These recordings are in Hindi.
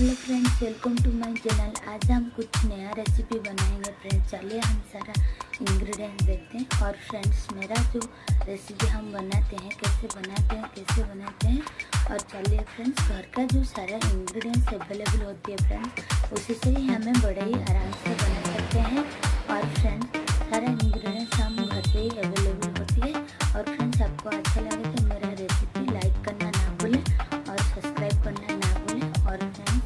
Hello friends, welcome to my channel. आज हम कुछ नया रेसिपी बनाएंगे फ्रेंड्स। चलिए हम सारा इंग्रेडिएंट्स देखते हैं। और फ्रेंड्स, मेरा जो रेसिपी हम बनाते हैं कैसे बनाते हैं और चलिए फ्रेंड्स, घर का जो सारा इंग्रेडिएंट्स अवेलेबल होती है फ्रेंड्स, उसी से ही हमें बड़े ही आराम से बना सकते हैं। और फ्रेंड्स, सारा इंग्रेडिएंट्स हम घर पे ही अवेलेबल होती है। और फ्रेंड्स, आपको अच्छा लगे तो मेरा रेसिपी लाइक करना ना भूलें और सब्सक्राइब करना ना भूलें। और फ्रेंड्स,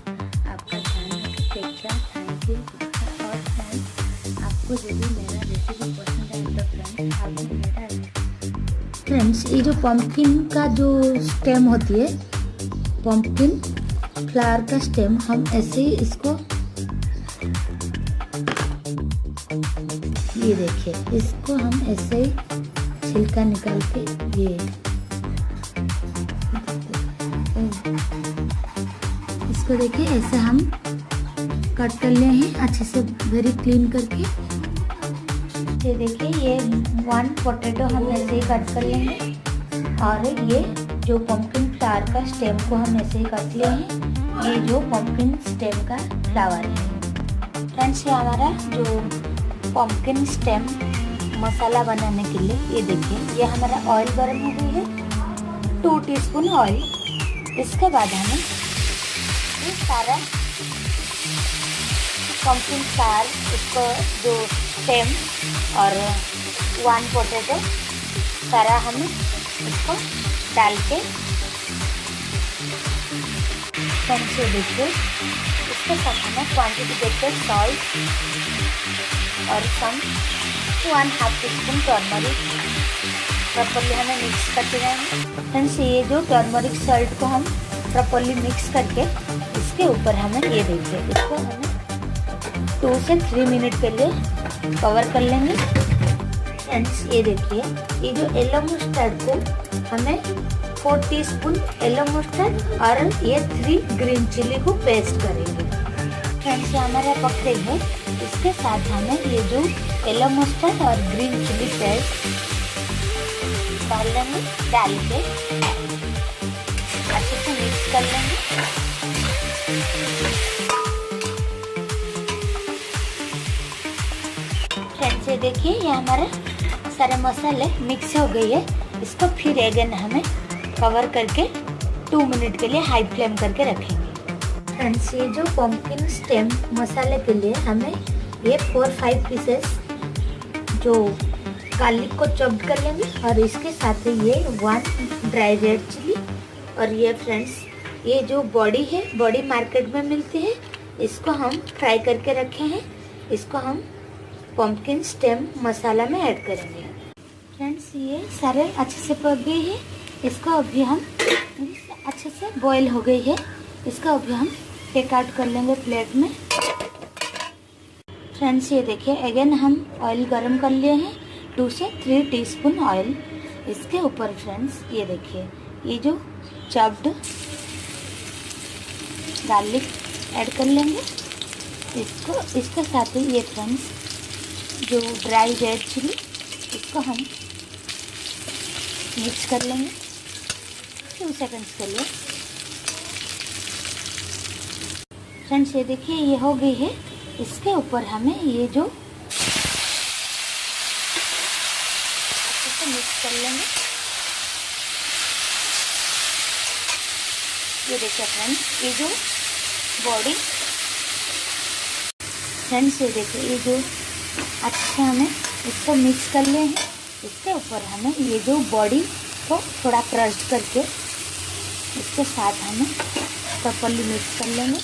आपका ध्यान रखें। Take care, thank you. और फ्रेंड्स, आपको जो भी मेरा रेसिपी पसंद है तो फ्रेंड्स आप भी मेरा फ्रेंड्स, ये जो पम्पकिन का जो स्टेम होती है, पम्पकिन फ्लावर का स्टेम, हम ऐसे ही इसको, ये देखिए, इसको हम ऐसे ही छिलका निकाल के ये इसको देखिए ऐसे हम कट कर लिए हैं अच्छे से, वेरी क्लीन करके। ये देखिए, ये 1 पोटैटो हम ऐसे ही कट कर लेंगे। और ये जो पम्पकिन फ्लावर का स्टेम को हम ऐसे ही काट लिए हैं। ये जो पम्पकिन स्टेम का फ्लावर है फ्रेंड्स, ये हमारा जो पम्पकिन स्टेम मसाला बनाने के लिए, ये देखिए, ये हमारा ऑयल गर्म हो गई है, 2 टीस्पून ऑयल। इसके बाद हमें ये सारा पम्पकिन फ्लावर, इसको जो स्टेम और 1 पोटैटो सारा हमें इसको डाल के फ्रेंड्स, देखिए, इसके साथ हमें क्वांटिटी देखते सॉल्ट और सम 1/2 टीस्पून टर्मरिक प्रॉपरली हमें मिक्स करते जाएंगे फ्रेंड्स। ये जो टर्मरिक सॉल्ट को हम प्रॉपरली मिक्स करके इसके ऊपर हमें, ये देखिए, इसको हमें 2 से 3 मिनट के लिए कवर कर लेंगे फ्रेंड्स। ये देखिए, ये जो येलो मस्टर्ड को हमें 4 टीस्पून येलो मस्टर्ड और ये 3 ग्रीन चिली को पेस्ट करेंगे फ्रेंड्स। ये हमारा पक रही है। इसके साथ हमें ये जो येलो मस्टर्ड और ग्रीन चिली पेस्ट डाल लेंगे, डाल के अच्छे से मिक्स कर लेंगे। फ्रेंड्स, ये देखिए, ये हमारे सारे मसाले मिक्स हो गई है। इसको फिर अगेन हमें कवर करके 2 मिनट के लिए हाई फ्लेम करके रखेंगे फ्रेंड्स। ये जो पम्पकिन स्टेम मसाले के लिए हमें ये 4-5 पीसेस जो गार्लिक को चॉप्ड कर लेंगे। और इसके साथ ये 1 ड्राई रेड चिली। और ये फ्रेंड्स, ये जो बॉडी है, बॉडी मार्केट में मिलती है, इसको हम फ्राई करके रखे हैं। इसको हम पम्पकिन स्टेम मसाला में ऐड करेंगे फ्रेंड्स। ये सारे अच्छे से पक गई है। इसको अभी हम अच्छे से बॉईल हो गई है। इसको अभी हम टेक आउट कर लेंगे प्लेट में फ्रेंड्स। ये देखिए, अगेन हम ऑयल गरम कर लिए हैं, 2 से 3 टीस्पून ऑयल। इसके ऊपर फ्रेंड्स, ये देखिए, ये जो चॉप्ड गार्लिक ऐड कर लेंगे इसको। इसके साथ ही ये फ्रेंड्स, जो ड्राई रेड चिली, इसको हम मिक्स कर लेंगे 2 सेकंड्स के लिए फ्रेंड्स। ये देखिए, ये हो गई है। इसके ऊपर हमें ये जो अच्छे से मिक्स कर लेंगे। ये देखिए फ्रेंड्स, ये जो बॉडी फ्रेंड्स, ये देखिए, ये जो अच्छे से हमें इसको मिक्स कर लिए हैं। इसके ऊपर हमें ये जो बॉडी को थोड़ा क्रश करके इसके साथ हमें प्रॉपरली मिक्स कर लेंगे।